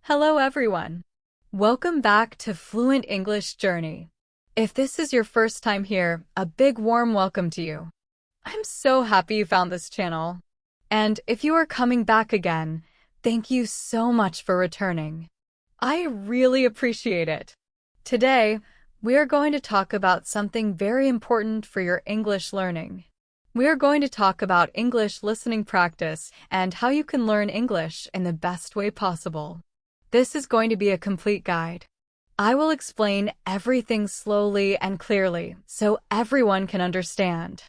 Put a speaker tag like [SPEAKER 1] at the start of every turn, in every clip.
[SPEAKER 1] Hello everyone. Welcome back to Fluent English Journey. If this is your first time here, a big warm welcome to you. I'm so happy you found this channel. And if you are coming back again, thank you so much for returning. I really appreciate it. Today, we are going to talk about something very important for your English learning. We are going to talk about English listening practice and how you can learn English in the best way possible. This is going to be a complete guide. I will explain everything slowly and clearly so everyone can understand.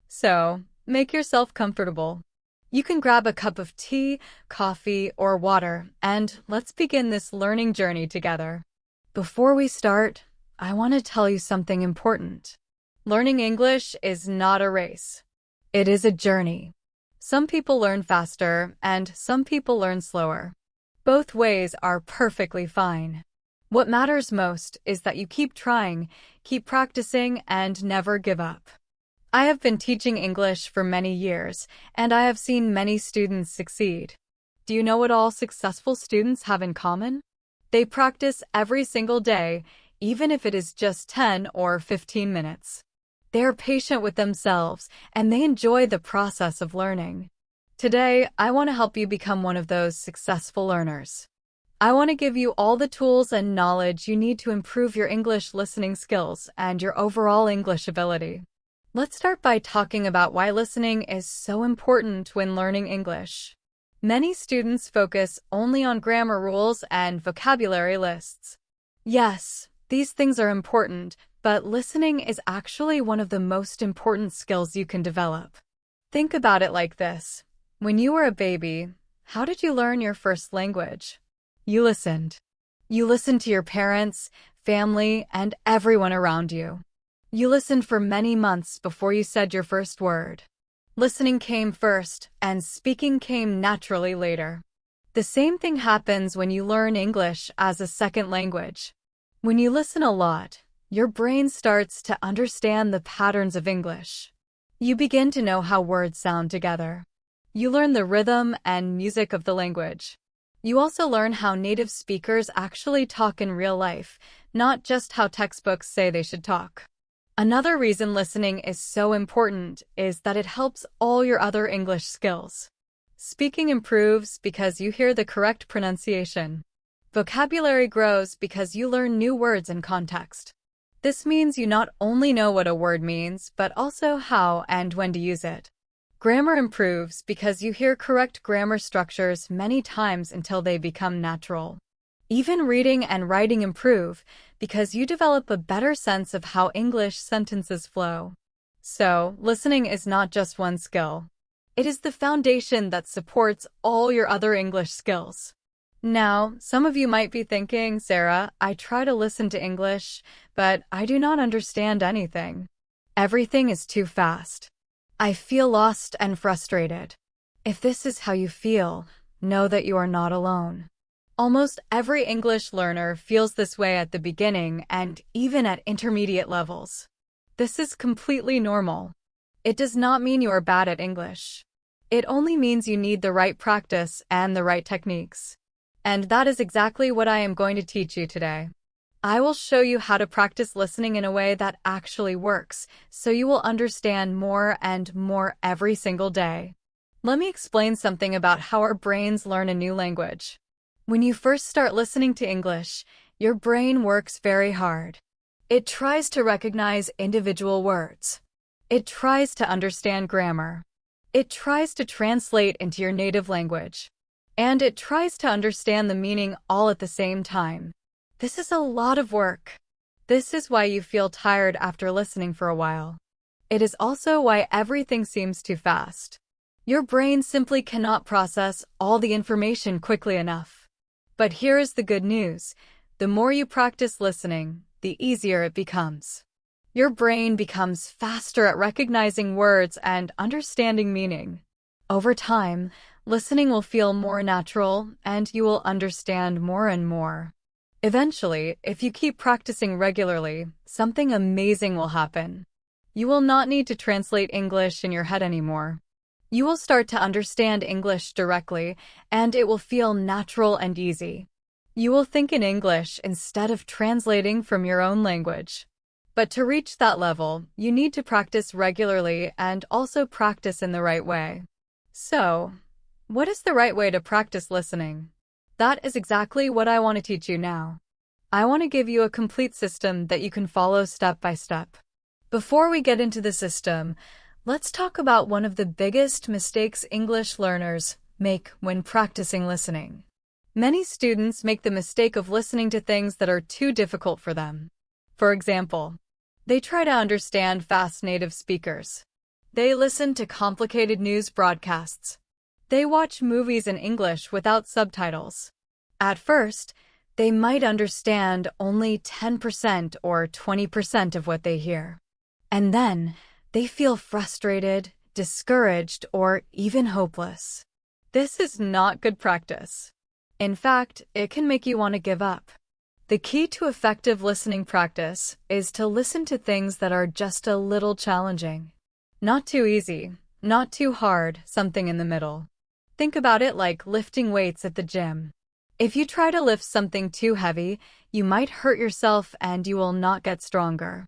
[SPEAKER 1] So, make yourself comfortable. You can grab a cup of tea, coffee, or water, and let's begin this learning journey together. Before we start, I want to tell you something important. Learning English is not a race. It is a journey. Some people learn faster, and some people learn slower. Both ways are perfectly fine. What matters most is that you keep trying, keep practicing, and never give up. I have been teaching English for many years, and I have seen many students succeed. Do you know what all successful students have in common? They practice every single day, even if it is just 10 or 15 minutes. They are patient with themselves, and they enjoy the process of learning. Today, I want to help you become one of those successful learners. I want to give you all the tools and knowledge you need to improve your English listening skills and your overall English ability. Let's start by talking about why listening is so important when learning English. Many students focus only on grammar rules and vocabulary lists. Yes, these things are important, but listening is actually one of the most important skills you can develop. Think about it like this. When you were a baby, how did you learn your first language? You listened. You listened to your parents, family, and everyone around you. You listened for many months before you said your first word. Listening came first, and speaking came naturally later. The same thing happens when you learn English as a second language. When you listen a lot, your brain starts to understand the patterns of English. You begin to know how words sound together. You learn the rhythm and music of the language. You also learn how native speakers actually talk in real life, not just how textbooks say they should talk. Another reason listening is so important is that it helps all your other English skills. Speaking improves because you hear the correct pronunciation. Vocabulary grows because you learn new words in context. This means you not only know what a word means, but also how and when to use it. Grammar improves because you hear correct grammar structures many times until they become natural. Even reading and writing improve because you develop a better sense of how English sentences flow. So, listening is not just one skill. It is the foundation that supports all your other English skills. Now, some of you might be thinking, Sarah, I try to listen to English, but I do not understand anything. Everything is too fast. I feel lost and frustrated. If this is how you feel, know that you are not alone. Almost every English learner feels this way at the beginning and even at intermediate levels. This is completely normal. It does not mean you are bad at English. It only means you need the right practice and the right techniques. And that is exactly what I am going to teach you today. I will show you how to practice listening in a way that actually works, so you will understand more and more every single day. Let me explain something about how our brains learn a new language. When you first start listening to English, your brain works very hard. It tries to recognize individual words. It tries to understand grammar. It tries to translate into your native language. And it tries to understand the meaning all at the same time. This is a lot of work. This is why you feel tired after listening for a while. It is also why everything seems too fast. Your brain simply cannot process all the information quickly enough. But here is the good news. The more you practice listening, the easier it becomes. Your brain becomes faster at recognizing words and understanding meaning. Over time, listening will feel more natural and you will understand more and more. Eventually, if you keep practicing regularly, something amazing will happen. You will not need to translate English in your head anymore. You will start to understand English directly, and it will feel natural and easy. You will think in English instead of translating from your own language. But to reach that level, you need to practice regularly and also practice in the right way. So, what is the right way to practice listening? That is exactly what I want to teach you now. I want to give you a complete system that you can follow step by step. Before we get into the system, let's talk about one of the biggest mistakes English learners make when practicing listening. Many students make the mistake of listening to things that are too difficult for them. For example, they try to understand fast native speakers. They listen to complicated news broadcasts. They watch movies in English without subtitles. At first, they might understand only 10% or 20% of what they hear. And then, they feel frustrated, discouraged, or even hopeless. This is not good practice. In fact, it can make you want to give up. The key to effective listening practice is to listen to things that are just a little challenging. Not too easy, not too hard, something in the middle. Think about it like lifting weights at the gym. If you try to lift something too heavy, you might hurt yourself and you will not get stronger.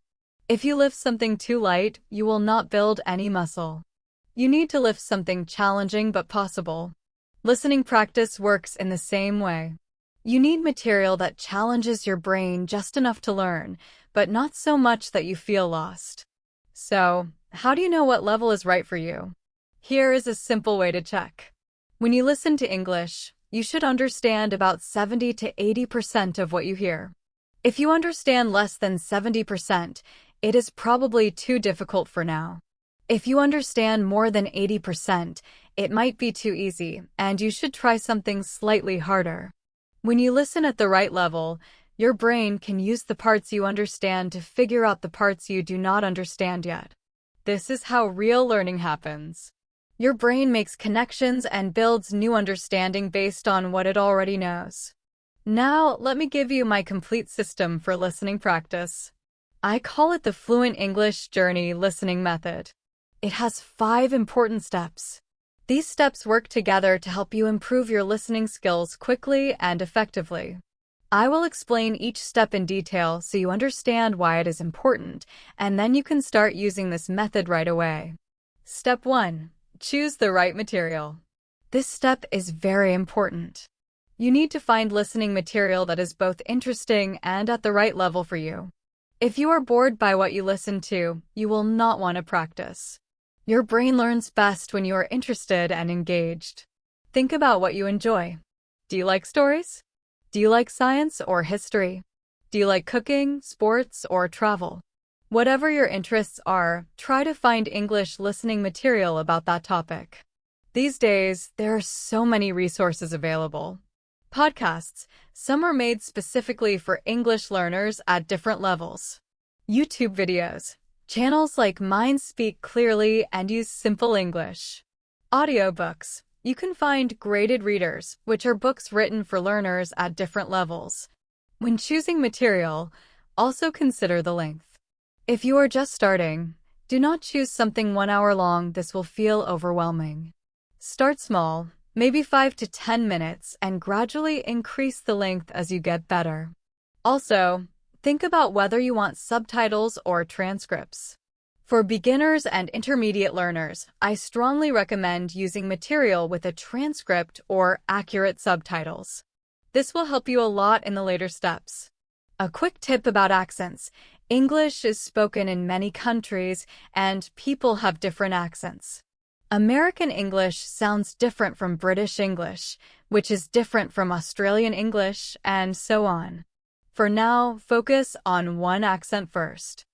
[SPEAKER 1] If you lift something too light, you will not build any muscle. You need to lift something challenging but possible. Listening practice works in the same way. You need material that challenges your brain just enough to learn, but not so much that you feel lost. So, how do you know what level is right for you? Here is a simple way to check. When you listen to English, you should understand about 70 to 80% of what you hear. If you understand less than 70%, it is probably too difficult for now. If you understand more than 80%, it might be too easy, and you should try something slightly harder. When you listen at the right level, your brain can use the parts you understand to figure out the parts you do not understand yet. This is how real learning happens. Your brain makes connections and builds new understanding based on what it already knows. Now, let me give you my complete system for listening practice. I call it the Fluent English Journey Listening Method. It has 5 important steps. These steps work together to help you improve your listening skills quickly and effectively. I will explain each step in detail so you understand why it is important, and then you can start using this method right away. Step 1. Choose the right material. This step is very important. You need to find listening material that is both interesting and at the right level for you. If you are bored by what you listen to, you will not want to practice. Your brain learns best when you are interested and engaged. Think about what you enjoy. Do you like stories? Do you like science or history? Do you like cooking, sports, or travel? Whatever your interests are, try to find English listening material about that topic. These days, there are so many resources available. Podcasts, some are made specifically for English learners at different levels. YouTube videos, channels like mine speak clearly and use simple English. Audiobooks, you can find graded readers, which are books written for learners at different levels. When choosing material, also consider the length. If you are just starting, do not choose something 1 hour long. This will feel overwhelming. Start small, maybe 5 to 10 minutes, and gradually increase the length as you get better. Also, think about whether you want subtitles or transcripts. For beginners and intermediate learners, I strongly recommend using material with a transcript or accurate subtitles. This will help you a lot in the later steps. A quick tip about accents. English is spoken in many countries, and people have different accents. American English sounds different from British English, which is different from Australian English, and so on. For now, focus on one accent first.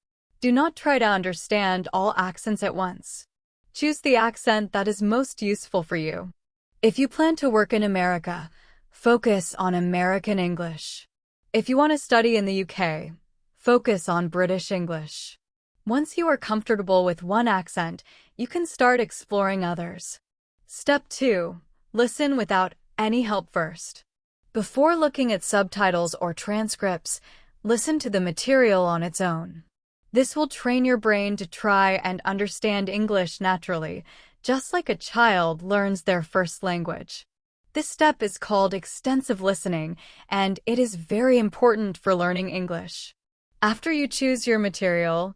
[SPEAKER 1] Do not try to understand all accents at once. Choose the accent that is most useful for you. If you plan to work in America, focus on American English. If you want to study in the UK, focus on British English. Once you are comfortable with one accent, you can start exploring others. Step 2. Listen without any help first. Before looking at subtitles or transcripts, listen to the material on its own. This will train your brain to try and understand English naturally, just like a child learns their first language. This step is called extensive listening, and it is very important for learning English. After you choose your material,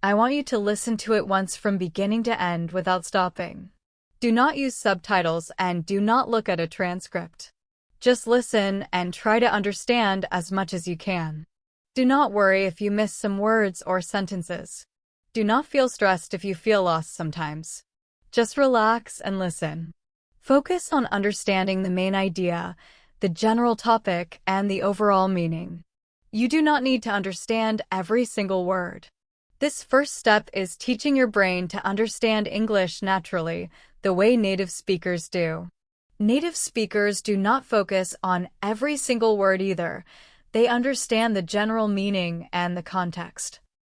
[SPEAKER 1] I want you to listen to it once from beginning to end without stopping. Do not use subtitles and do not look at a transcript. Just listen and try to understand as much as you can. Do not worry if you miss some words or sentences. Do not feel stressed if you feel lost sometimes. Just relax and listen. Focus on understanding the main idea, the general topic, and the overall meaning. You do not need to understand every single word. This first step is teaching your brain to understand English naturally, the way native speakers do. Native speakers do not focus on every single word either. They understand the general meaning and the context.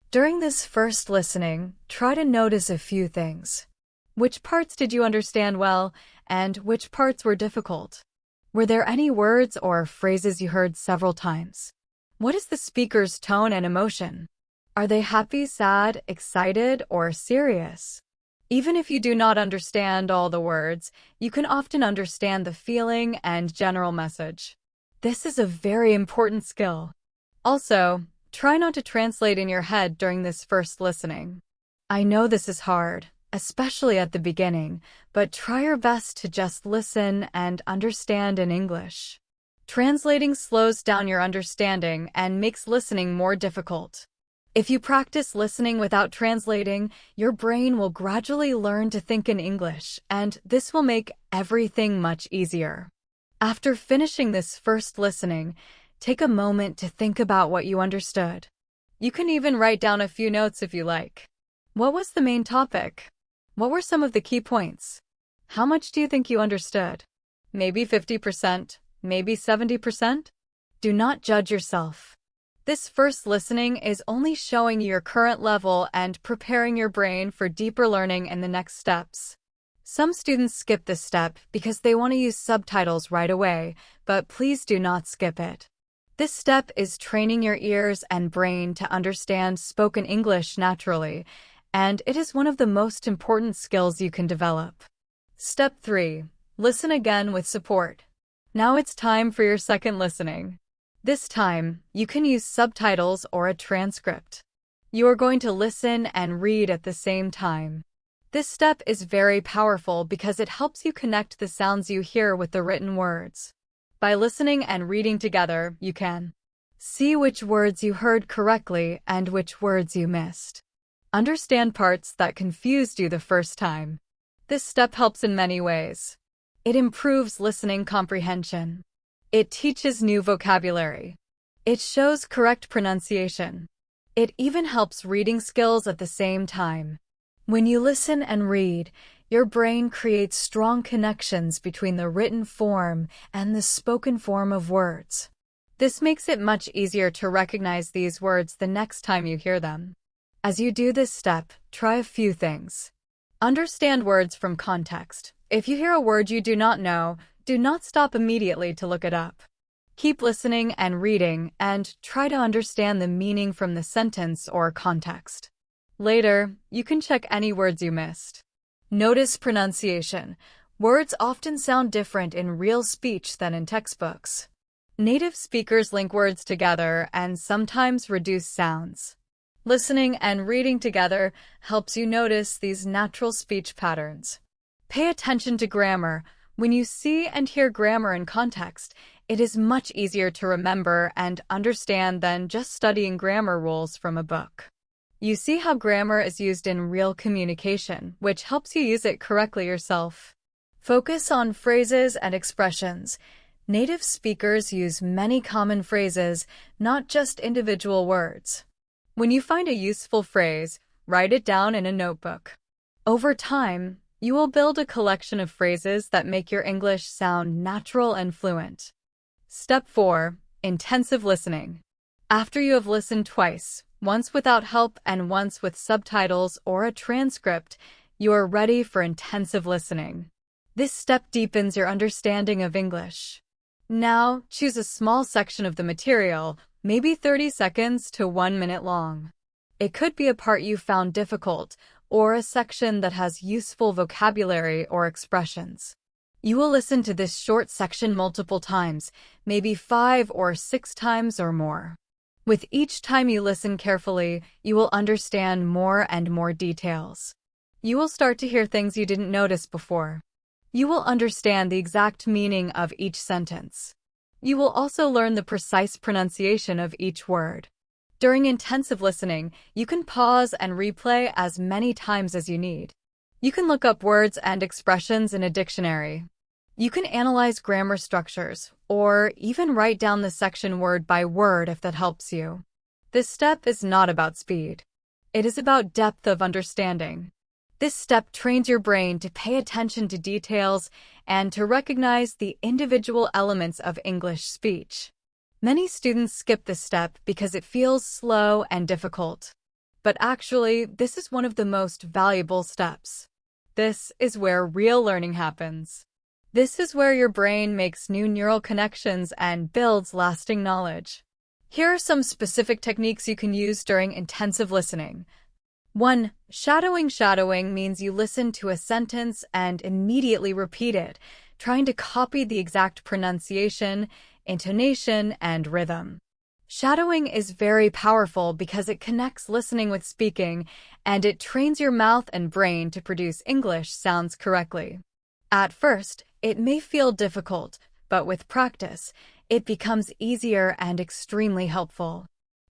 [SPEAKER 1] During this first listening, try to notice a few things. Which parts did you understand well, and which parts were difficult? Were there any words or phrases you heard several times? What is the speaker's tone and emotion? Are they happy, sad, excited, or serious? Even if you do not understand all the words, you can often understand the feeling and general message. This is a very important skill. Also, try not to translate in your head during this first listening. I know this is hard, especially at the beginning, but try your best to just listen and understand in English. Translating slows down your understanding and makes listening more difficult. If you practice listening without translating, your brain will gradually learn to think in English, and this will make everything much easier. After finishing this first listening, take a moment to think about what you understood. You can even write down a few notes if you like. What was the main topic? What were some of the key points? How much do you think you understood? Maybe 50%, maybe 70%? Do not judge yourself. This first listening is only showing your current level and preparing your brain for deeper learning in the next steps. Some students skip this step because they want to use subtitles right away, but please do not skip it. This step is training your ears and brain to understand spoken English naturally, and it is one of the most important skills you can develop. Step 3. Listen again with support. Now it's time for your second listening. This time, you can use subtitles or a transcript. You are going to listen and read at the same time. This step is very powerful because it helps you connect the sounds you hear with the written words. By listening and reading together, you can see which words you heard correctly and which words you missed. Understand parts that confused you the first time. This step helps in many ways. It improves listening comprehension. It teaches new vocabulary. It shows correct pronunciation. It even helps reading skills at the same time. When you listen and read, your brain creates strong connections between the written form and the spoken form of words. This makes it much easier to recognize these words the next time you hear them. As you do this step, try a few things. Understand words from context. If you hear a word you do not know, do not stop immediately to look it up. Keep listening and reading, and try to understand the meaning from the sentence or context. Later, you can check any words you missed. Notice pronunciation. Words often sound different in real speech than in textbooks. Native speakers link words together and sometimes reduce sounds. Listening and reading together helps you notice these natural speech patterns. Pay attention to grammar. When you see and hear grammar in context, it is much easier to remember and understand than just studying grammar rules from a book. You see how grammar is used in real communication, which helps you use it correctly yourself. Focus on phrases and expressions. Native speakers use many common phrases, not just individual words. When you find a useful phrase, write it down in a notebook. Over time, you will build a collection of phrases that make your English sound natural and fluent. Step 4. Intensive listening. After you have listened twice, once without help and once with subtitles or a transcript, you are ready for intensive listening. This step deepens your understanding of English. Now, choose a small section of the material, maybe 30 seconds to 1 minute long. It could be a part you found difficult, or a section that has useful vocabulary or expressions. You will listen to this short section multiple times, maybe 5 or 6 times or more. With each time you listen carefully, you will understand more and more details. You will start to hear things you didn't notice before. You will understand the exact meaning of each sentence. You will also learn the precise pronunciation of each word. During intensive listening, you can pause and replay as many times as you need. You can look up words and expressions in a dictionary. You can analyze grammar structures, or even write down the section word by word if that helps you. This step is not about speed. It is about depth of understanding. This step trains your brain to pay attention to details and to recognize the individual elements of English speech. Many students skip this step because it feels slow and difficult. But actually, this is one of the most valuable steps. This is where real learning happens. This is where your brain makes new neural connections and builds lasting knowledge. Here are some specific techniques you can use during intensive listening. 1. Shadowing. Shadowing means you listen to a sentence and immediately repeat it, trying to copy the exact pronunciation, intonation, and rhythm. Shadowing is very powerful because it connects listening with speaking, and it trains your mouth and brain to produce English sounds correctly. At first, it may feel difficult, but with practice, it becomes easier and extremely helpful.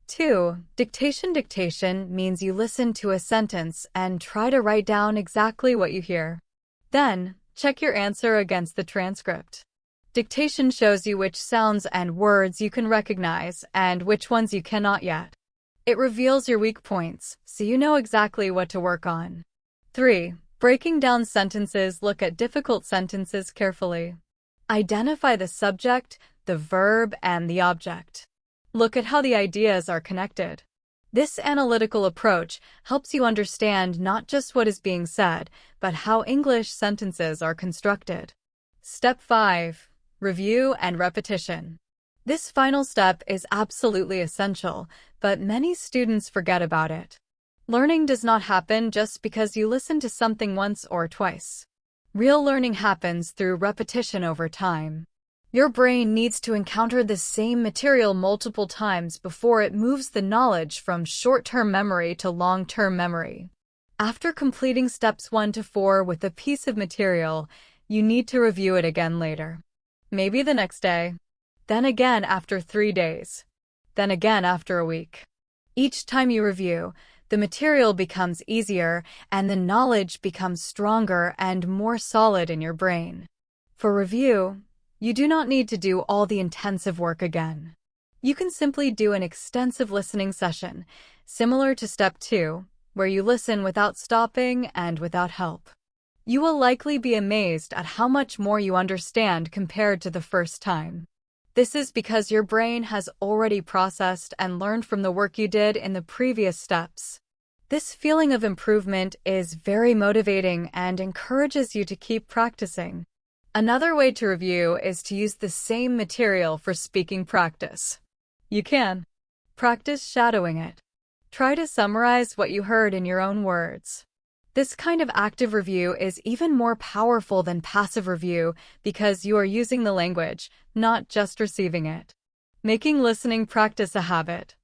[SPEAKER 1] 2. Dictation. Dictation means you listen to a sentence and try to write down exactly what you hear. Then, check your answer against the transcript. Dictation shows you which sounds and words you can recognize and which ones you cannot yet. It reveals your weak points, so you know exactly what to work on. 3. Breaking down sentences. Look at difficult sentences carefully. Identify the subject, the verb, and the object. Look at how the ideas are connected. This analytical approach helps you understand not just what is being said, but how English sentences are constructed. Step 5. Review and repetition. This final step is absolutely essential, but many students forget about it. Learning does not happen just because you listen to something once or twice. Real learning happens through repetition over time. Your brain needs to encounter the same material multiple times before it moves the knowledge from short-term memory to long-term memory. After completing steps 1 to 4 with a piece of material, you need to review it again later. Maybe the next day, then again after 3 days, then again after a week. Each time you review, the material becomes easier and the knowledge becomes stronger and more solid in your brain. For review, you do not need to do all the intensive work again. You can simply do an extensive listening session, similar to step 2, where you listen without stopping and without help. You will likely be amazed at how much more you understand compared to the first time. This is because your brain has already processed and learned from the work you did in the previous steps. This feeling of improvement is very motivating and encourages you to keep practicing. Another way to review is to use the same material for speaking practice. You can practice shadowing it. Try to summarize what you heard in your own words. This kind of active review is even more powerful than passive review because you are using the language, not just receiving it. Making listening practice a habit.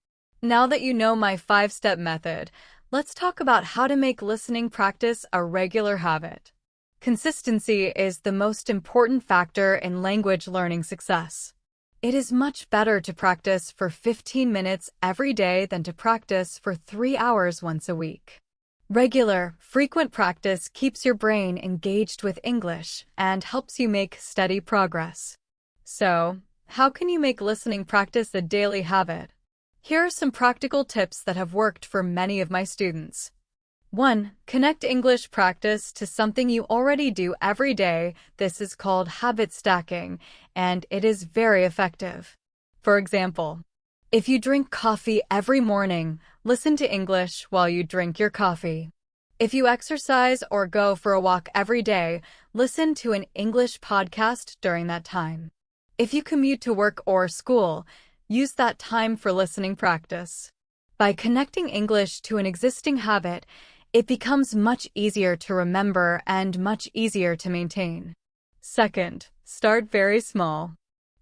[SPEAKER 1] Now that you know my 5-step method, let's talk about how to make listening practice a regular habit. Consistency is the most important factor in language learning success. It is much better to practice for 15 minutes every day than to practice for 3 hours once a week. Regular, frequent practice keeps your brain engaged with English and helps you make steady progress. So, how can you make listening practice a daily habit? Here are some practical tips that have worked for many of my students. 1. Connect English practice to something you already do every day. This is called habit stacking, and it is very effective. For example, if you drink coffee every morning, listen to English while you drink your coffee. If you exercise or go for a walk every day, listen to an English podcast during that time. If you commute to work or school, use that time for listening practice. By connecting English to an existing habit, it becomes much easier to remember and much easier to maintain. Second, start very small.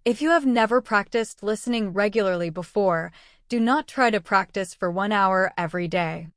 [SPEAKER 1] If you have never practiced listening regularly before, do not try to practice for 1 hour every day.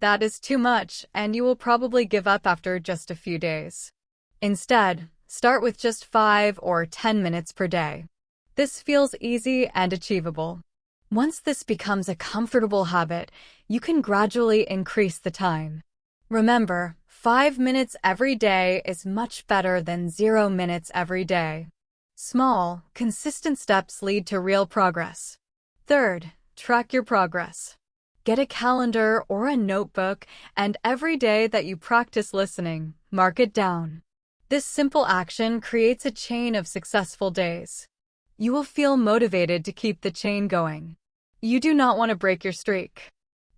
[SPEAKER 1] That is too much, and you will probably give up after just a few days. Instead, start with just 5 or 10 minutes per day. This feels easy and achievable. Once this becomes a comfortable habit, you can gradually increase the time. Remember, 5 minutes every day is much better than 0 minutes every day. Small, consistent steps lead to real progress. Third, track your progress. Get a calendar or a notebook, and every day that you practice listening, mark it down. This simple action creates a chain of successful days. You will feel motivated to keep the chain going. You do not want to break your streak.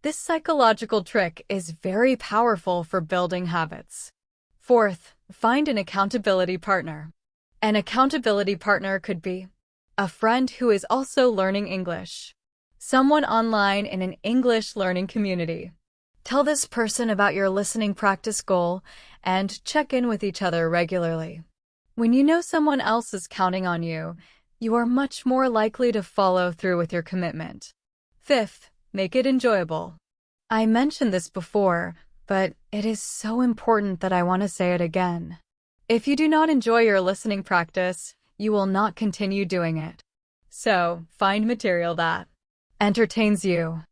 [SPEAKER 1] This psychological trick is very powerful for building habits. Fourth, find an accountability partner. An accountability partner could be a friend who is also learning English, someone online in an English learning community. Tell this person about your listening practice goal and check in with each other regularly. When you know someone else is counting on you, you are much more likely to follow through with your commitment. Fifth, make it enjoyable. I mentioned this before, but it is so important that I want to say it again. If you do not enjoy your listening practice, you will not continue doing it. So, find material that entertains you,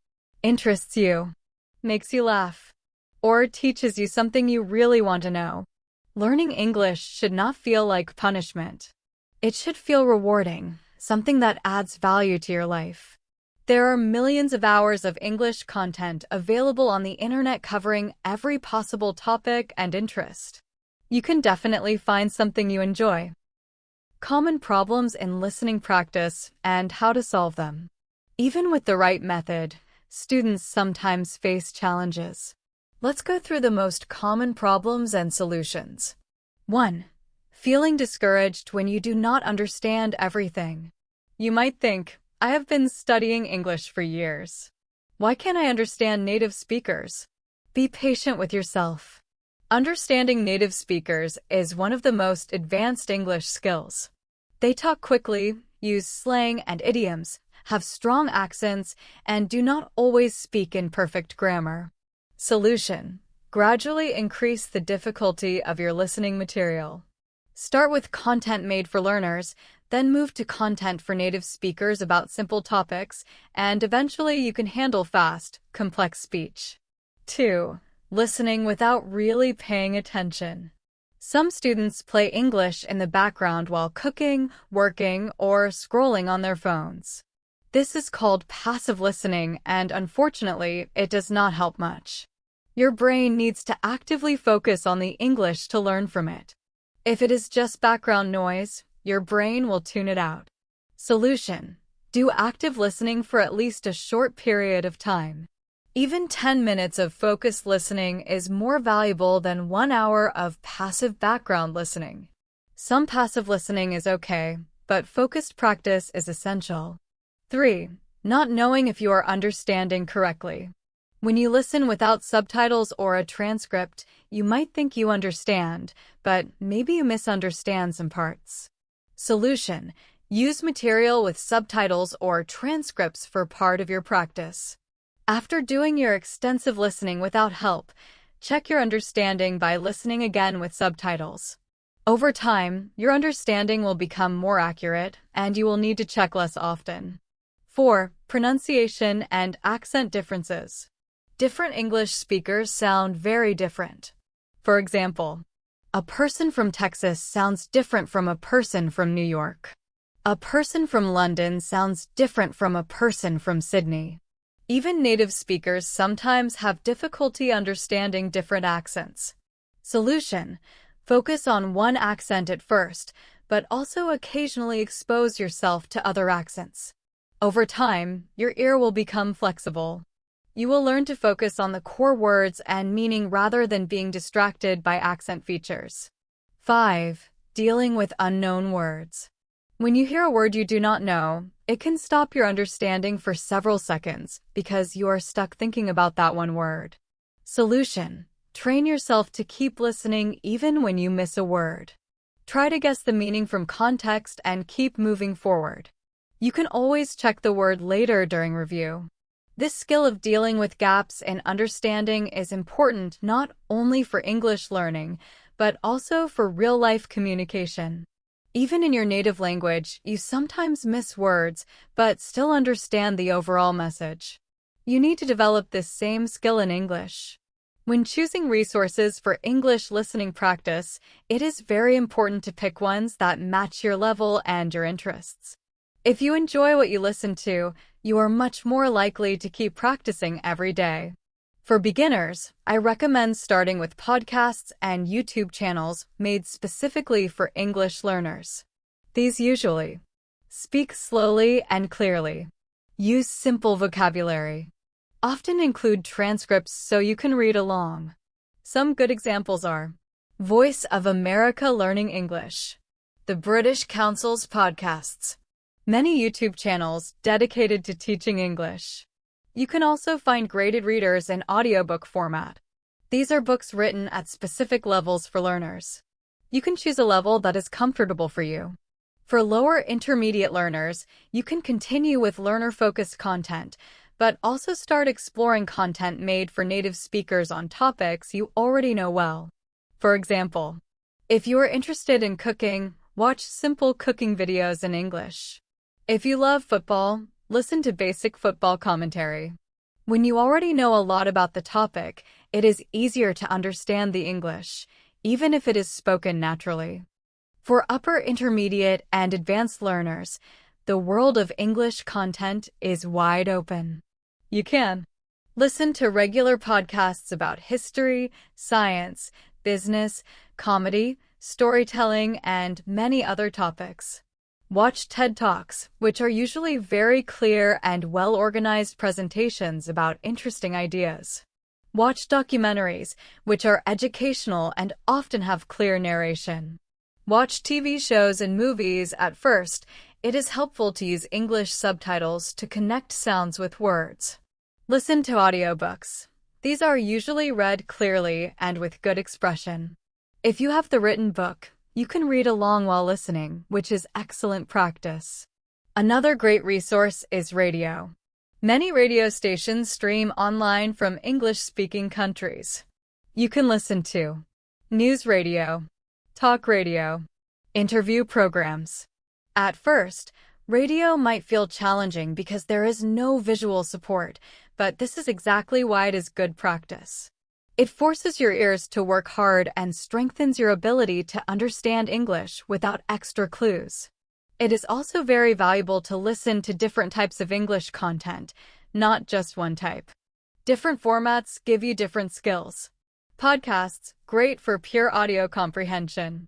[SPEAKER 1] interests you, makes you laugh, or teaches you something you really want to know. Learning English should not feel like punishment. It should feel rewarding, something that adds value to your life. There are millions of hours of English content available on the internet covering every possible topic and interest. You can definitely find something you enjoy. Common problems in listening practice and how to solve them. Even with the right method, students sometimes face challenges. Let's go through the most common problems and solutions. 1. Feeling discouraged when you do not understand everything. You might think, I have been studying English for years. Why can't I understand native speakers? Be patient with yourself. Understanding native speakers is one of the most advanced English skills. They talk quickly, use slang and idioms, have strong accents, and do not always speak in perfect grammar. Solution: gradually increase the difficulty of your listening material. Start with content made for learners, then move to content for native speakers about simple topics, and eventually you can handle fast, complex speech. 2. Listening without really paying attention. Some students play English in the background while cooking, working, or scrolling on their phones. This is called passive listening, and unfortunately, it does not help much. Your brain needs to actively focus on the English to learn from it. If it is just background noise, your brain will tune it out. Solution: do active listening for at least a short period of time. Even 10 minutes of focused listening is more valuable than 1 hour of passive background listening. Some passive listening is okay, but focused practice is essential. 3. Not knowing if you are understanding correctly. When you listen without subtitles or a transcript, you might think you understand, but maybe you misunderstand some parts. Solution: use material with subtitles or transcripts for part of your practice. After doing your extensive listening without help, check your understanding by listening again with subtitles. Over time, your understanding will become more accurate, and you will need to check less often. 4. Pronunciation and accent differences. Different English speakers sound very different. For example, a person from Texas sounds different from a person from New York. A person from London sounds different from a person from Sydney. Even native speakers sometimes have difficulty understanding different accents. Solution: focus on one accent at first, but also occasionally expose yourself to other accents. Over time, your ear will become flexible. You will learn to focus on the core words and meaning rather than being distracted by accent features. 5. Dealing with unknown words. When you hear a word you do not know, it can stop your understanding for several seconds because you are stuck thinking about that one word. Solution: train yourself to keep listening even when you miss a word. Try to guess the meaning from context and keep moving forward. You can always check the word later during review. This skill of dealing with gaps in understanding is important not only for English learning, but also for real-life communication. Even in your native language, you sometimes miss words, but still understand the overall message. You need to develop this same skill in English. When choosing resources for English listening practice, it is very important to pick ones that match your level and your interests. If you enjoy what you listen to, you are much more likely to keep practicing every day. For beginners, I recommend starting with podcasts and YouTube channels made specifically for English learners. These usually speak slowly and clearly, use simple vocabulary, often include transcripts so you can read along. Some good examples are Voice of America Learning English, the British Council's podcasts, many YouTube channels dedicated to teaching English. You can also find graded readers in audiobook format. These are books written at specific levels for learners. You can choose a level that is comfortable for you. For lower intermediate learners, you can continue with learner-focused content, but also start exploring content made for native speakers on topics you already know well. For example, if you are interested in cooking, watch simple cooking videos in English. If you love football, listen to basic football commentary. When you already know a lot about the topic, it is easier to understand the English, even if it is spoken naturally. For upper intermediate and advanced learners, the world of English content is wide open. You can listen to regular podcasts about history, science, business, comedy, storytelling, and many other topics. Watch TED Talks, which are usually very clear and well-organized presentations about interesting ideas. Watch documentaries, which are educational and often have clear narration. Watch TV shows and movies. At first, it is helpful to use English subtitles to connect sounds with words. Listen to audiobooks. These are usually read clearly and with good expression. If you have the written book, you can read along while listening, which is excellent practice. Another great resource is radio. Many radio stations stream online from English-speaking countries. You can listen to news radio, talk radio, interview programs. At first, radio might feel challenging because there is no visual support, but this is exactly why it is good practice. It forces your ears to work hard and strengthens your ability to understand English without extra clues. It is also very valuable to listen to different types of English content, not just one type. Different formats give you different skills. Podcasts, great for pure audio comprehension.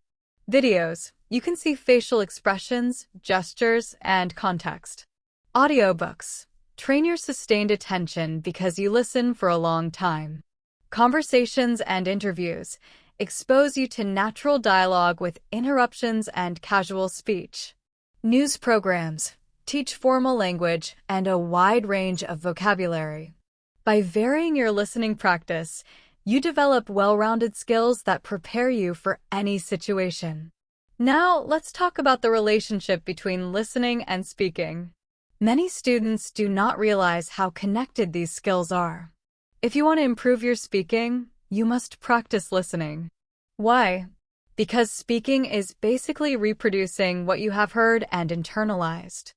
[SPEAKER 1] Videos, you can see facial expressions, gestures, and context. Audiobooks, train your sustained attention because you listen for a long time. Conversations and interviews expose you to natural dialogue with interruptions and casual speech. News programs teach formal language and a wide range of vocabulary. By varying your listening practice, you develop well-rounded skills that prepare you for any situation. Now, let's talk about the relationship between listening and speaking. Many students do not realize how connected these skills are. If you want to improve your speaking, you must practice listening. Why? Because speaking is basically reproducing what you have heard and internalized.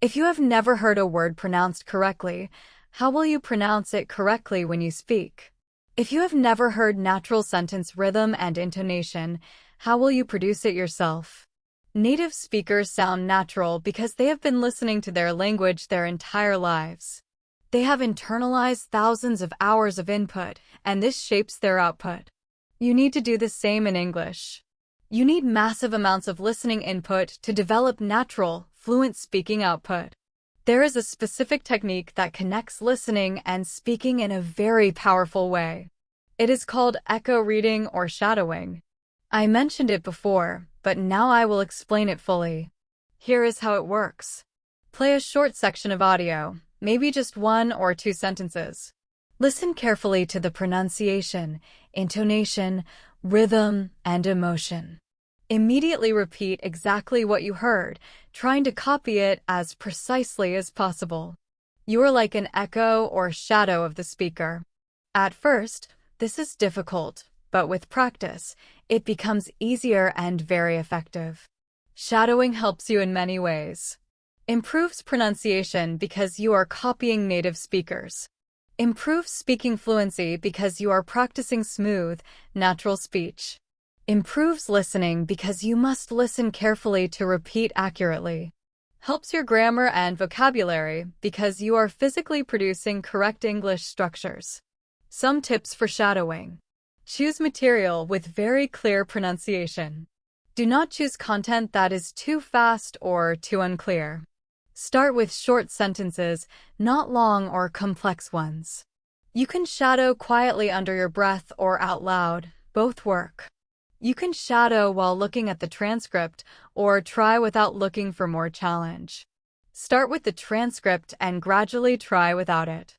[SPEAKER 1] If you have never heard a word pronounced correctly, how will you pronounce it correctly when you speak? If you have never heard natural sentence rhythm and intonation, how will you produce it yourself? Native speakers sound natural because they have been listening to their language their entire lives. They have internalized thousands of hours of input, and this shapes their output. You need to do the same in English. You need massive amounts of listening input to develop natural, fluent speaking output. There is a specific technique that connects listening and speaking in a very powerful way. It is called echo reading or shadowing. I mentioned it before, but now I will explain it fully. Here is how it works. Play a short section of audio, maybe just 1 or 2 sentences. Listen carefully to the pronunciation, intonation, rhythm, and emotion. Immediately repeat exactly what you heard, trying to copy it as precisely as possible. You are like an echo or shadow of the speaker. At first, this is difficult, but with practice, it becomes easier and very effective. Shadowing helps you in many ways. Improves pronunciation because you are copying native speakers. Improves speaking fluency because you are practicing smooth, natural speech. Improves listening because you must listen carefully to repeat accurately. Helps your grammar and vocabulary because you are physically producing correct English structures. Some tips for shadowing. Choose material with very clear pronunciation. Do not choose content that is too fast or too unclear. Start with short sentences, not long or complex ones. You can shadow quietly under your breath or out loud, both work. You can shadow while looking at the transcript or try without looking for more challenge. Start with the transcript and gradually try without it.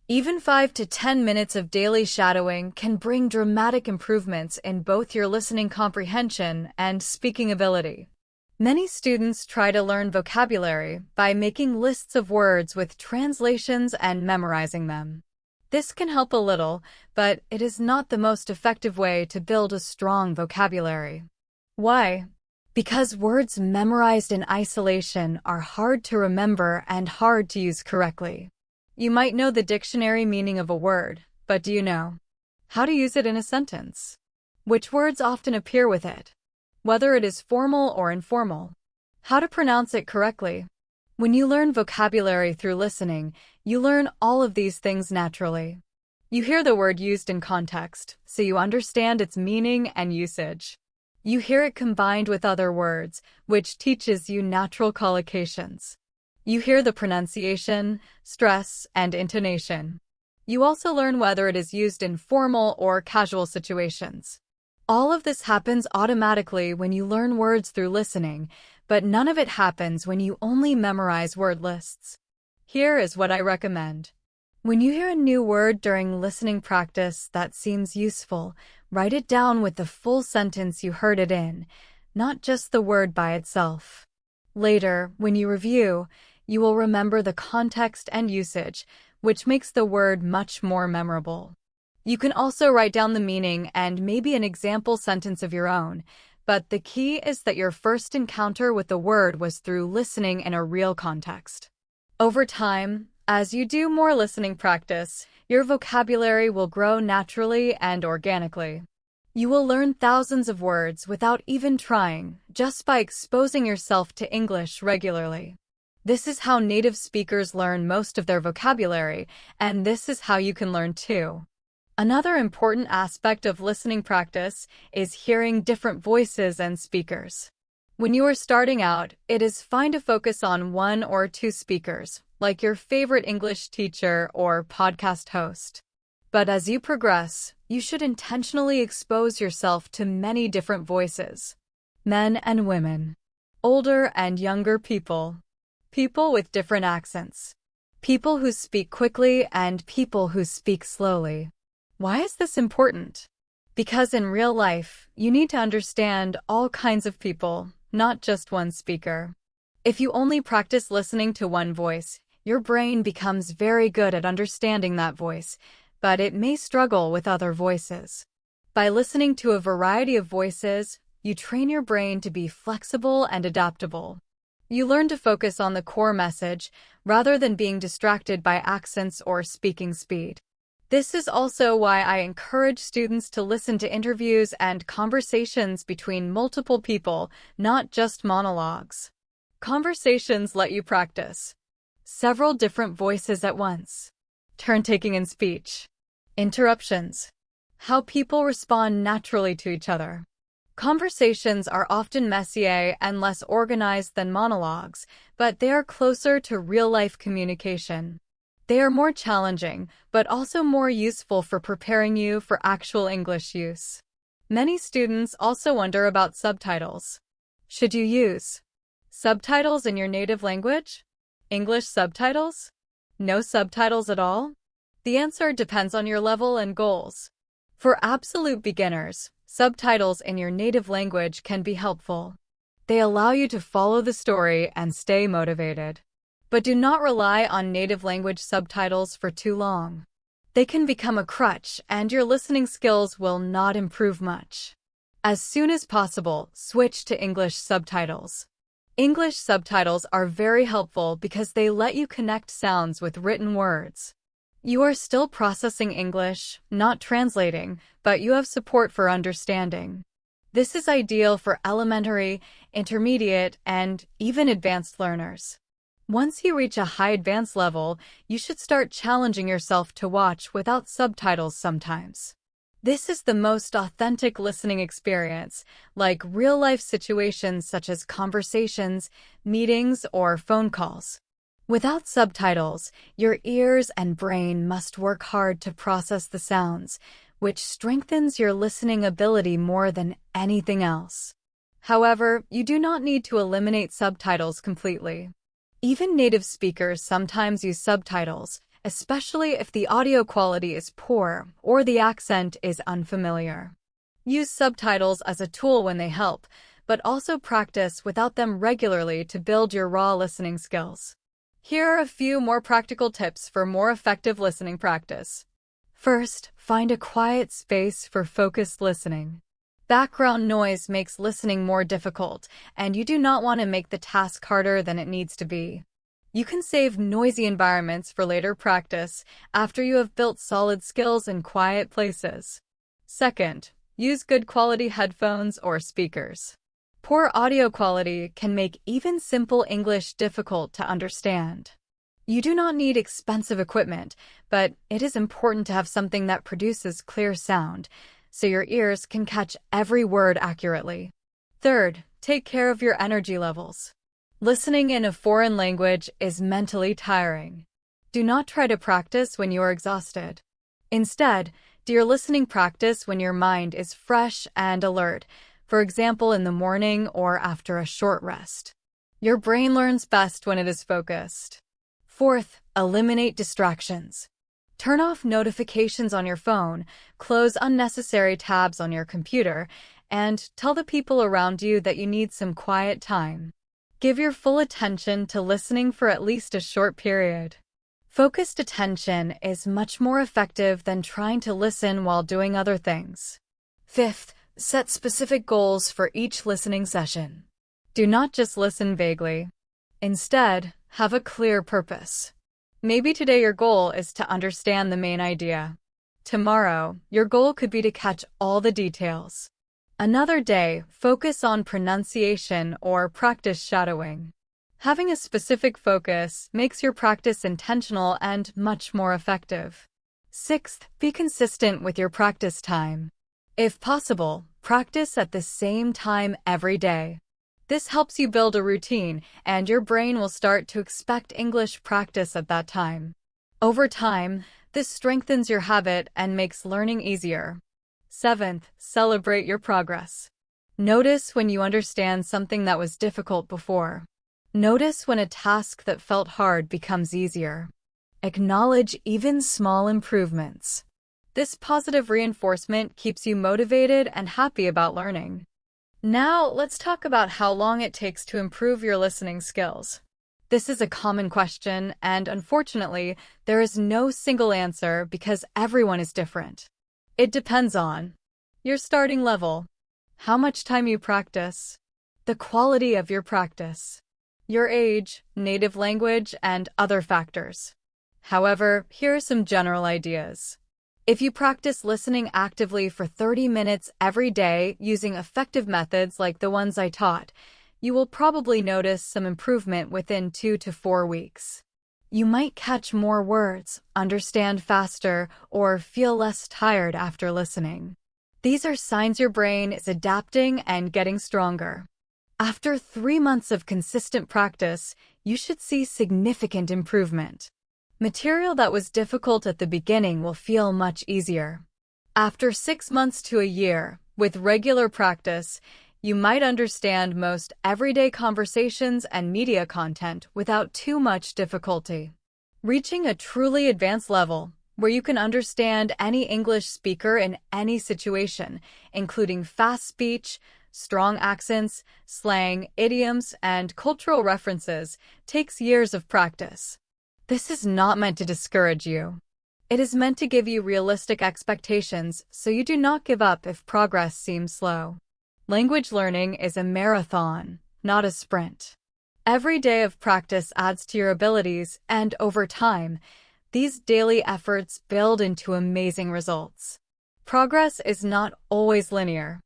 [SPEAKER 1] Even 5 to 10 minutes of daily shadowing can bring dramatic improvements in both your listening comprehension and speaking ability. Many students try to learn vocabulary by making lists of words with translations and memorizing them. This can help a little, but it is not the most effective way to build a strong vocabulary. Why? Because words memorized in isolation are hard to remember and hard to use correctly. You might know the dictionary meaning of a word, but do you know how to use it in a sentence? Which words often appear with it? Whether it is formal or informal. How to pronounce it correctly. When you learn vocabulary through listening, you learn all of these things naturally. You hear the word used in context, so you understand its meaning and usage. You hear it combined with other words, which teaches you natural collocations. You hear the pronunciation, stress, and intonation. You also learn whether it is used in formal or casual situations. All of this happens automatically when you learn words through listening, but none of it happens when you only memorize word lists. Here is what I recommend. When you hear a new word during listening practice that seems useful, write it down with the full sentence you heard it in, not just the word by itself. Later, when you review, you will remember the context and usage, which makes the word much more memorable. You can also write down the meaning and maybe an example sentence of your own, but the key is that your first encounter with the word was through listening in a real context. Over time, as you do more listening practice, your vocabulary will grow naturally and organically. You will learn thousands of words without even trying, just by exposing yourself to English regularly. This is how native speakers learn most of their vocabulary, and this is how you can learn too. Another important aspect of listening practice is hearing different voices and speakers. When you are starting out, it is fine to focus on 1 or 2 speakers, like your favorite English teacher or podcast host. But as you progress, you should intentionally expose yourself to many different voices. Men and women. Older and younger people. People with different accents. People who speak quickly and people who speak slowly. Why is this important? Because in real life, you need to understand all kinds of people, not just one speaker. If you only practice listening to one voice, your brain becomes very good at understanding that voice, but it may struggle with other voices. By listening to a variety of voices, you train your brain to be flexible and adaptable. You learn to focus on the core message rather than being distracted by accents or speaking speed. This is also why I encourage students to listen to interviews and conversations between multiple people, not just monologues. Conversations let you practice several different voices at once. Turn-taking in speech. Interruptions. How people respond naturally to each other. Conversations are often messier and less organized than monologues, but they are closer to real-life communication. They are more challenging, but also more useful for preparing you for actual English use. Many students also wonder about subtitles. Should you use subtitles in your native language? English subtitles? No subtitles at all? The answer depends on your level and goals. For absolute beginners, Subtitles in your native language can be helpful. They allow you to follow the story and stay motivated. But do not rely on native language subtitles for too long. They can become a crutch, and your listening skills will not improve much. As soon as possible, switch to English subtitles. English subtitles are very helpful because they let you connect sounds with written words. You are still processing English, not translating, but you have support for understanding. This is ideal for elementary, intermediate, and even advanced learners. Once you reach a high advanced level, you should start challenging yourself to watch without subtitles sometimes. This is the most authentic listening experience, like real-life situations such as conversations, meetings, or phone calls. Without subtitles, your ears and brain must work hard to process the sounds, which strengthens your listening ability more than anything else. However, you do not need to eliminate subtitles completely. Even native speakers sometimes use subtitles, especially if the audio quality is poor or the accent is unfamiliar. Use subtitles as a tool when they help, but also practice without them regularly to build your raw listening skills. Here are a few more practical tips for more effective listening practice. First, find a quiet space for focused listening. Background noise makes listening more difficult, and you do not want to make the task harder than it needs to be. You can save noisy environments for later practice after you have built solid skills in quiet places. Second, use good quality headphones or speakers. Poor audio quality can make even simple English difficult to understand. You do not need expensive equipment, but it is important to have something that produces clear sound, so your ears can catch every word accurately. Third, take care of your energy levels. Listening in a foreign language is mentally tiring. Do not try to practice when you are exhausted. Instead, do your listening practice when your mind is fresh and alert, for example in the morning or after a short rest. Your brain learns best when it is focused. Fourth, eliminate distractions. Turn off notifications on your phone, close unnecessary tabs on your computer, and tell the people around you that you need some quiet time. Give your full attention to listening for at least a short period. Focused attention is much more effective than trying to listen while doing other things. Fifth, set specific goals for each listening session. Do not just listen vaguely. Instead, have a clear purpose. Maybe today your goal is to understand the main idea. Tomorrow, your goal could be to catch all the details. Another day, focus on pronunciation or practice shadowing. Having a specific focus makes your practice intentional and much more effective. Sixth, be consistent with your practice time. If possible, practice at the same time every day. This helps you build a routine, and your brain will start to expect English practice at that time. Over time, this strengthens your habit and makes learning easier. Seventh, celebrate your progress. Notice when you understand something that was difficult before. Notice when a task that felt hard becomes easier. Acknowledge even small improvements. This positive reinforcement keeps you motivated and happy about learning. Now, let's talk about how long it takes to improve your listening skills. This is a common question, and unfortunately, there is no single answer because everyone is different. It depends on your starting level, how much time you practice, the quality of your practice, your age, native language, and other factors. However, here are some general ideas. If you practice listening actively for 30 minutes every day using effective methods like the ones I taught, you will probably notice some improvement within 2 to 4 weeks. You might catch more words, understand faster, or feel less tired after listening. These are signs your brain is adapting and getting stronger. After 3 months of consistent practice, you should see significant improvement. Material that was difficult at the beginning will feel much easier. After 6 months to a year, with regular practice, you might understand most everyday conversations and media content without too much difficulty. Reaching a truly advanced level, where you can understand any English speaker in any situation, including fast speech, strong accents, slang, idioms, and cultural references, takes years of practice. This is not meant to discourage you. It is meant to give you realistic expectations so you do not give up if progress seems slow. Language learning is a marathon, not a sprint. Every day of practice adds to your abilities, and over time, these daily efforts build into amazing results. Progress is not always linear.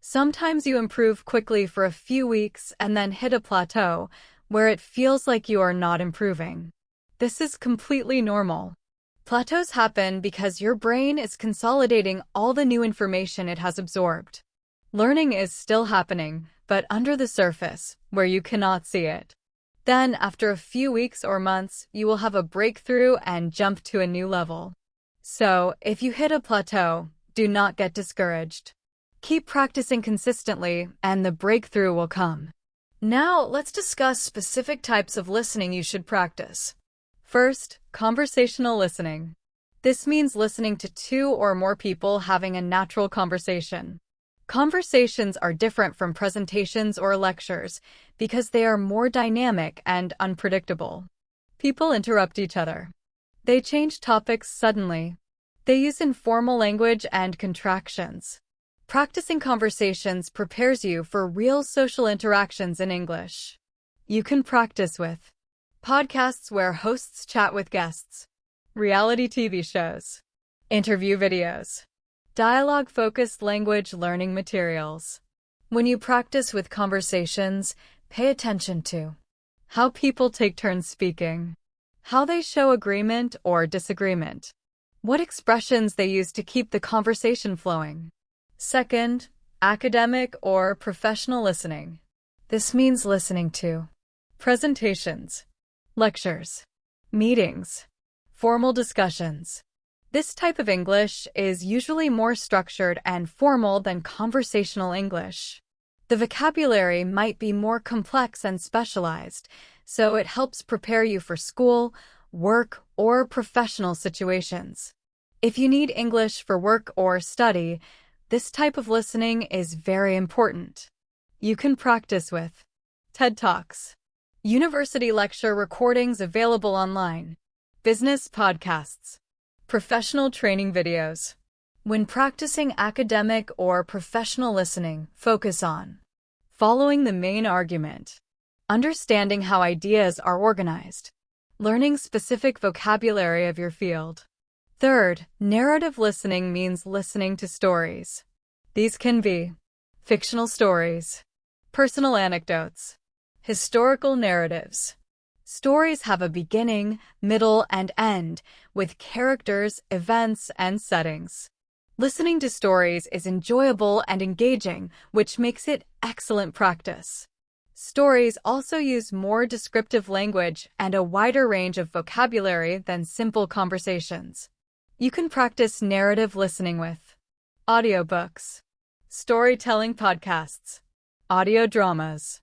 [SPEAKER 1] Sometimes you improve quickly for a few weeks and then hit a plateau where it feels like you are not improving. This is completely normal. Plateaus happen because your brain is consolidating all the new information it has absorbed. Learning is still happening, but under the surface, where you cannot see it. Then, after a few weeks or months, you will have a breakthrough and jump to a new level. So, if you hit a plateau, do not get discouraged. Keep practicing consistently, and the breakthrough will come. Now, let's discuss specific types of listening you should practice. First, conversational listening. This means listening to two or more people having a natural conversation. Conversations are different from presentations or lectures because they are more dynamic and unpredictable. People interrupt each other. They change topics suddenly. They use informal language and contractions. Practicing conversations prepares you for real social interactions in English. You can practice with podcasts where hosts chat with guests, reality TV shows, interview videos, dialogue-focused language learning materials. When you practice with conversations, pay attention to how people take turns speaking, how they show agreement or disagreement, what expressions they use to keep the conversation flowing. Second, academic or professional listening. This means listening to presentations, lectures, meetings, formal discussions. This type of English is usually more structured and formal than conversational English. The vocabulary might be more complex and specialized, so it helps prepare you for school, work, or professional situations. If you need English for work or study, this type of listening is very important. You can practice with TED Talks, university lecture recordings available online, business podcasts, professional training videos. When practicing academic or professional listening, focus on following the main argument, understanding how ideas are organized, learning specific vocabulary of your field. Third, narrative listening means listening to stories. These can be fictional stories, personal anecdotes, historical narratives. Stories have a beginning, middle, and end, with characters, events, and settings. Listening to stories is enjoyable and engaging, which makes it excellent practice. Stories also use more descriptive language and a wider range of vocabulary than simple conversations. You can practice narrative listening with audiobooks, storytelling podcasts, audio dramas,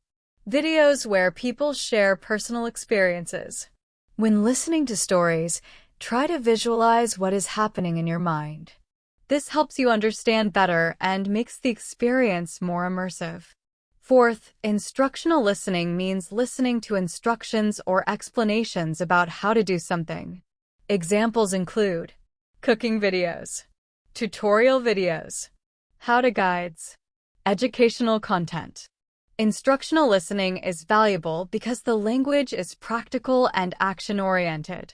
[SPEAKER 1] videos where people share personal experiences. When listening to stories, try to visualize what is happening in your mind. This helps you understand better and makes the experience more immersive. Fourth, instructional listening means listening to instructions or explanations about how to do something. Examples include cooking videos, tutorial videos, how-to guides, educational content. Instructional listening is valuable because the language is practical and action-oriented.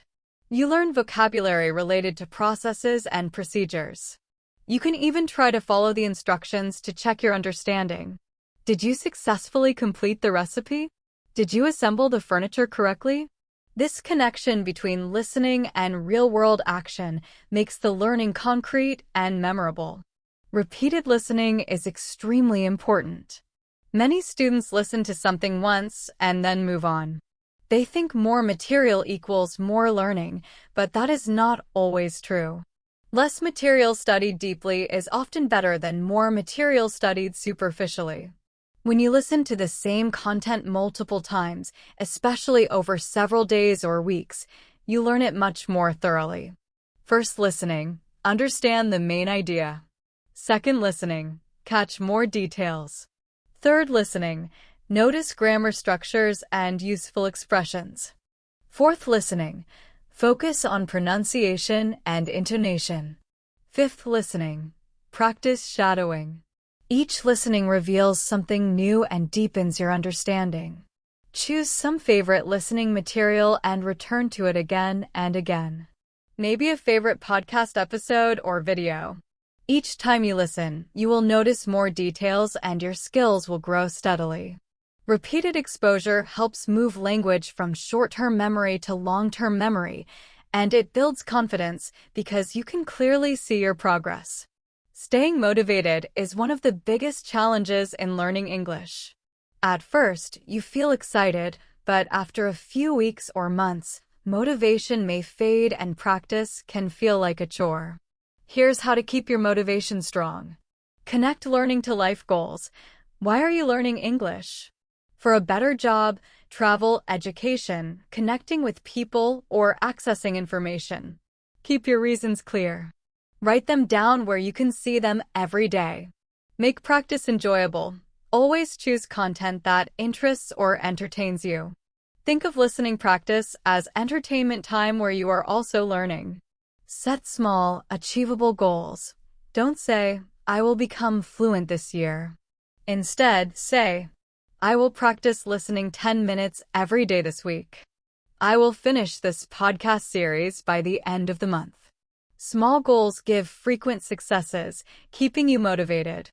[SPEAKER 1] You learn vocabulary related to processes and procedures. You can even try to follow the instructions to check your understanding. Did you successfully complete the recipe? Did you assemble the furniture correctly? This connection between listening and real-world action makes the learning concrete and memorable. Repeated listening is extremely important. Many students listen to something once and then move on. They think more material equals more learning, but that is not always true. Less material studied deeply is often better than more material studied superficially. When you listen to the same content multiple times, especially over several days or weeks, you learn it much more thoroughly. First listening, understand the main idea. Second listening, catch more details. Third listening, notice grammar structures and useful expressions. Fourth listening, focus on pronunciation and intonation. Fifth listening, practice shadowing. Each listening reveals something new and deepens your understanding. Choose some favorite listening material and return to it again and again. Maybe a favorite podcast episode or video. Each time you listen, you will notice more details and your skills will grow steadily. Repeated exposure helps move language from short-term memory to long-term memory, and it builds confidence because you can clearly see your progress. Staying motivated is one of the biggest challenges in learning English. At first, you feel excited, but after a few weeks or months, motivation may fade and practice can feel like a chore. Here's how to keep your motivation strong. Connect learning to life goals. Why are you learning English? For a better job, travel, education, connecting with people, or accessing information. Keep your reasons clear. Write them down where you can see them every day. Make practice enjoyable. Always choose content that interests or entertains you. Think of listening practice as entertainment time where you are also learning. Set small, achievable goals. Don't say, "I will become fluent this year." Instead, say, "I will practice listening 10 minutes every day this week." "I will finish this podcast series by the end of the month." Small goals give frequent successes, keeping you motivated.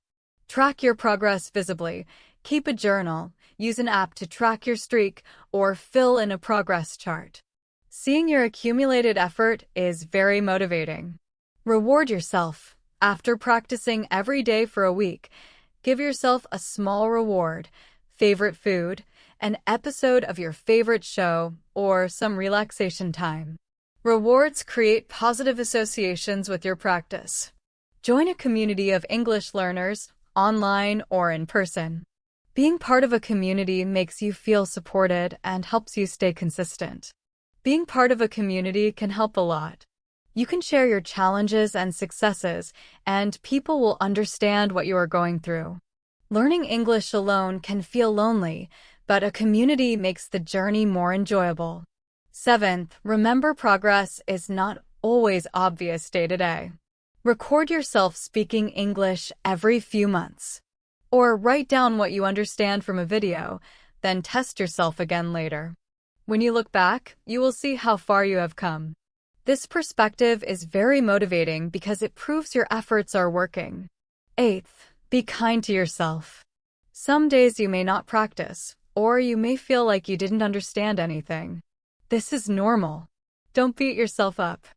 [SPEAKER 1] Track your progress visibly. Keep a journal, use an app to track your streak, or fill in a progress chart. Seeing your accumulated effort is very motivating. Reward yourself. After practicing every day for a week, give yourself a small reward, favorite food, an episode of your favorite show, or some relaxation time. Rewards create positive associations with your practice. Join a community of English learners, online or in person. Being part of a community makes you feel supported and helps you stay consistent. Being part of a community can help a lot. You can share your challenges and successes, and people will understand what you are going through. Learning English alone can feel lonely, but a community makes the journey more enjoyable. Seventh, remember progress is not always obvious day to day. Record yourself speaking English every few months. Or write down what you understand from a video, then test yourself again later. When you look back, you will see how far you have come. This perspective is very motivating because it proves your efforts are working. Eighth, be kind to yourself. Some days you may not practice, or you may feel like you didn't understand anything. This is normal. Don't beat yourself up.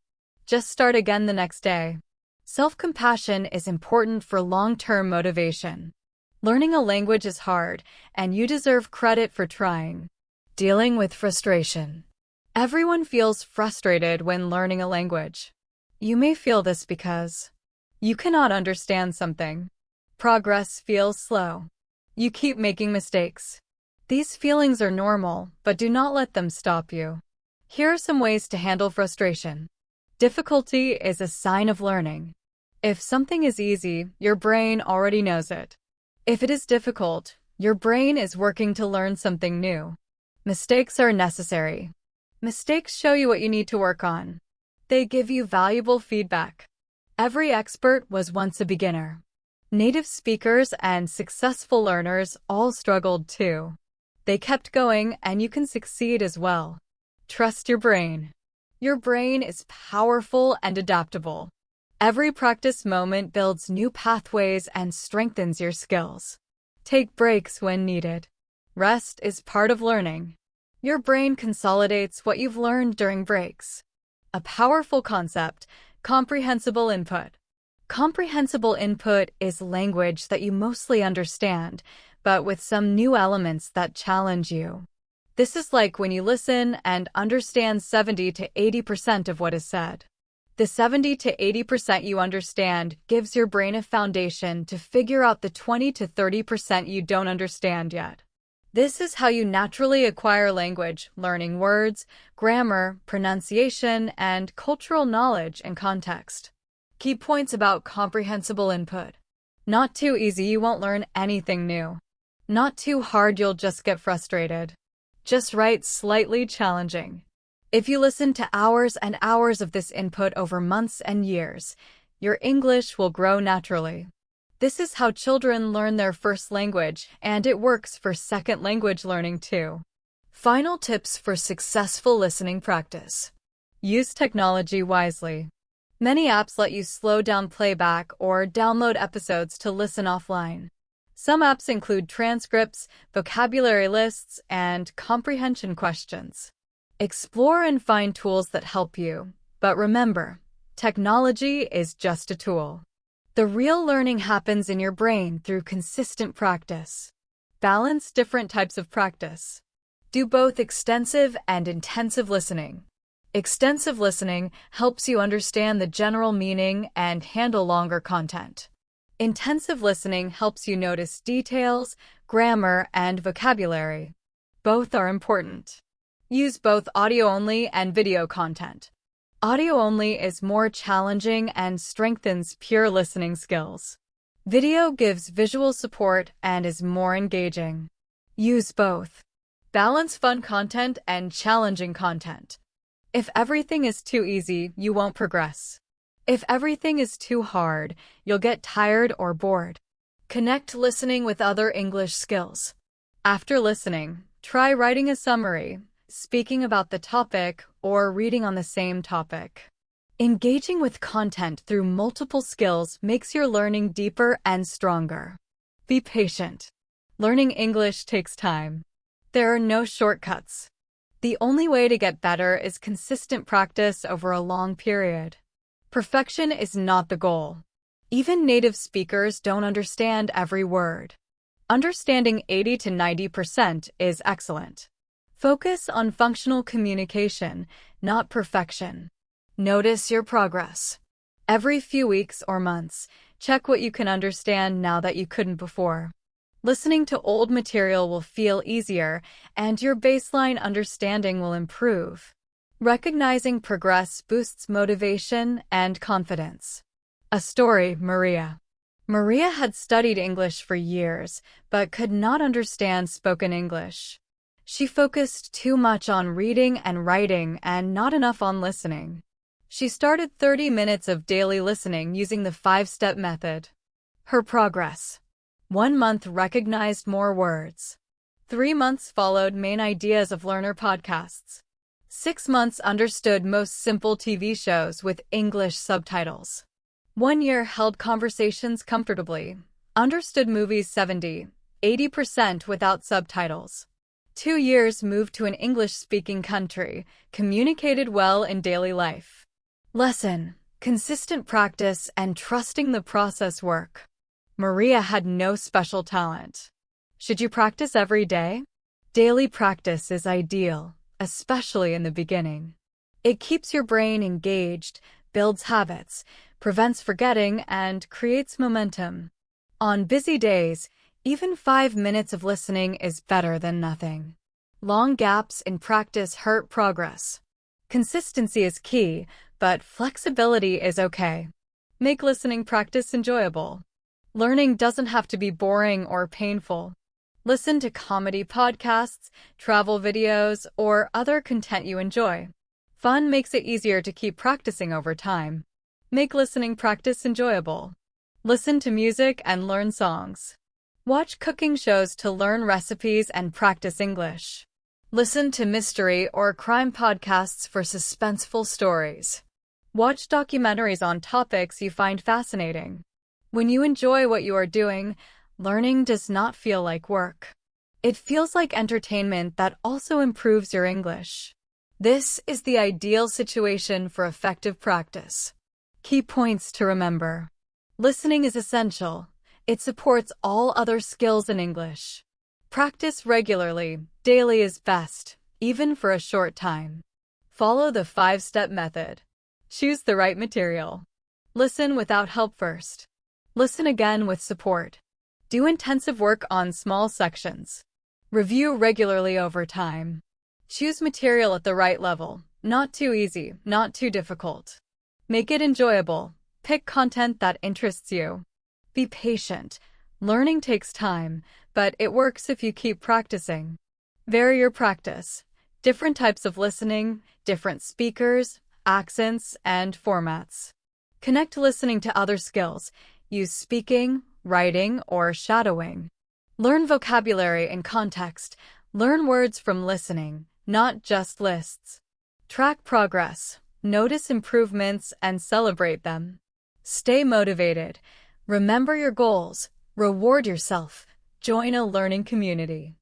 [SPEAKER 1] Just start again the next day. Self-compassion is important for long-term motivation. Learning a language is hard, and you deserve credit for trying. Dealing with frustration. Everyone feels frustrated when learning a language. You may feel this because you cannot understand something. Progress feels slow. You keep making mistakes. These feelings are normal, but do not let them stop you. Here are some ways to handle frustration. Difficulty is a sign of learning. If something is easy, your brain already knows it. If it is difficult, your brain is working to learn something new. Mistakes are necessary. Mistakes show you what you need to work on. They give you valuable feedback. Every expert was once a beginner. Native speakers and successful learners all struggled too. They kept going, and you can succeed as well. Trust your brain. Your brain is powerful and adaptable. Every practice moment builds new pathways and strengthens your skills. Take breaks when needed. Rest is part of learning. Your brain consolidates what you've learned during breaks. A powerful concept, comprehensible input. Comprehensible input is language that you mostly understand, but with some new elements that challenge you. This is like when you listen and understand 70 to 80% of what is said. The 70 to 80% you understand gives your brain a foundation to figure out the 20 to 30% you don't understand yet. This is how you naturally acquire language, learning words, grammar, pronunciation, and cultural knowledge and context. Key points about comprehensible input. Not too easy, you won't learn anything new. Not too hard, you'll just get frustrated. Just right, slightly challenging. If you listen to hours and hours of this input over months and years, your English will grow naturally. This is how children learn their first language, and it works for second language learning too. Final tips for successful listening practice. Use technology wisely. Many apps let you slow down playback or download episodes to listen offline. Some apps include transcripts, vocabulary lists, and comprehension questions. Explore and find tools that help you, but remember, technology is just a tool. The real learning happens in your brain through consistent practice. Balance different types of practice. Do both extensive and intensive listening. Extensive listening helps you understand the general meaning and handle longer content. Intensive listening helps you notice details, grammar, and vocabulary. Both are important. Use both audio-only and video content. Audio-only is more challenging and strengthens pure listening skills. Video gives visual support and is more engaging. Use both. Balance fun content and challenging content. If everything is too easy, you won't progress. If everything is too hard, you'll get tired or bored. Connect listening with other English skills. After listening, try writing a summary, speaking about the topic, or reading on the same topic. Engaging with content through multiple skills makes your learning deeper and stronger. Be patient. Learning English takes time. There are no shortcuts. The only way to get better is consistent practice over a long period. Perfection is not the goal. Even native speakers don't understand every word. Understanding 80 to 90% is excellent. Focus on functional communication, not perfection. Notice your progress. Every few weeks or months, check what you can understand now that you couldn't before. Listening to old material will feel easier, and your baseline understanding will improve. Recognizing progress boosts motivation and confidence. A story, Maria. Maria had studied English for years, but could not understand spoken English. She focused too much on reading and writing and not enough on listening. She started 30 minutes of daily listening using the 5-step method. Her progress. 1 month recognized more words. 3 months followed main ideas of learner podcasts. 6 months understood most simple TV shows with English subtitles. 1 year held conversations comfortably. Understood movies 70–80% without subtitles. 2 years moved to an English-speaking country, communicated well in daily life. Lesson: consistent practice and trusting the process work. Maria had no special talent. Should you practice every day? Daily practice is ideal, especially in the beginning. It keeps your brain engaged, builds habits, prevents forgetting, and creates momentum. On busy days, even 5 minutes of listening is better than nothing. Long gaps in practice hurt progress. Consistency is key, but flexibility is okay. Make listening practice enjoyable. Learning doesn't have to be boring or painful. Listen to comedy podcasts, travel videos, or other content you enjoy. Fun makes it easier to keep practicing over time. Make listening practice enjoyable. Listen to music and learn songs. Watch cooking shows to learn recipes and practice English. Listen to mystery or crime podcasts for suspenseful stories. Watch documentaries on topics you find fascinating. When you enjoy what you are doing, learning does not feel like work. It feels like entertainment that also improves your English. This is the ideal situation for effective practice. Key points to remember. Listening is essential. It supports all other skills in English. Practice regularly. Daily is best, even for a short time. Follow the 5-step method. Choose the right material. Listen without help first. Listen again with support. Do intensive work on small sections. Review regularly over time. Choose material at the right level, not too easy, not too difficult. Make it enjoyable. Pick content that interests you. Be patient. Learning takes time, but it works if you keep practicing. Vary your practice. Different types of listening, different speakers, accents, and formats. Connect listening to other skills. Use speaking, writing, or shadowing. Learn vocabulary and context. Learn words from listening, not just lists. Track progress. Notice improvements and celebrate them. Stay motivated. Remember your goals. Reward yourself. Join a learning community.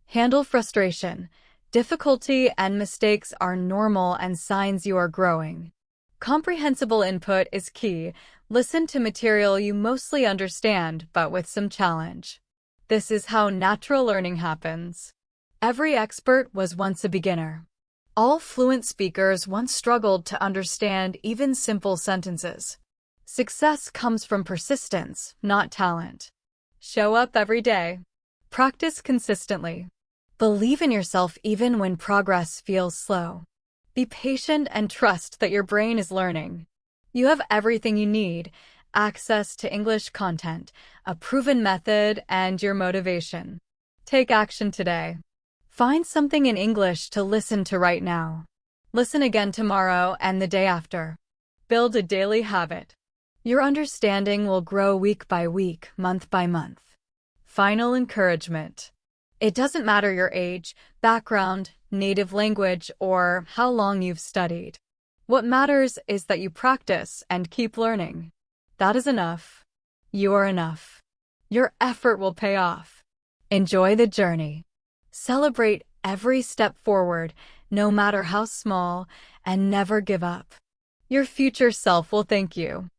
[SPEAKER 1] Handle frustration. Difficulty and mistakes are normal and signs you are growing. Comprehensible input is key. Listen to material you mostly understand, but with some challenge. This is how natural learning happens. Every expert was once a beginner. All fluent speakers once struggled to understand even simple sentences. Success comes from persistence, not talent. Show up every day. Practice consistently. Believe in yourself even when progress feels slow. Be patient and trust that your brain is learning. You have everything you need: access to English content, a proven method, and your motivation. Take action today. Find something in English to listen to right now. Listen again tomorrow and the day after. Build a daily habit. Your understanding will grow week by week, month by month. Final encouragement. It doesn't matter your age, background, native language, or how long you've studied. What matters is that you practice and keep learning. That is enough. You are enough. Your effort will pay off. Enjoy the journey. Celebrate every step forward, no matter how small, and never give up. Your future self will thank you.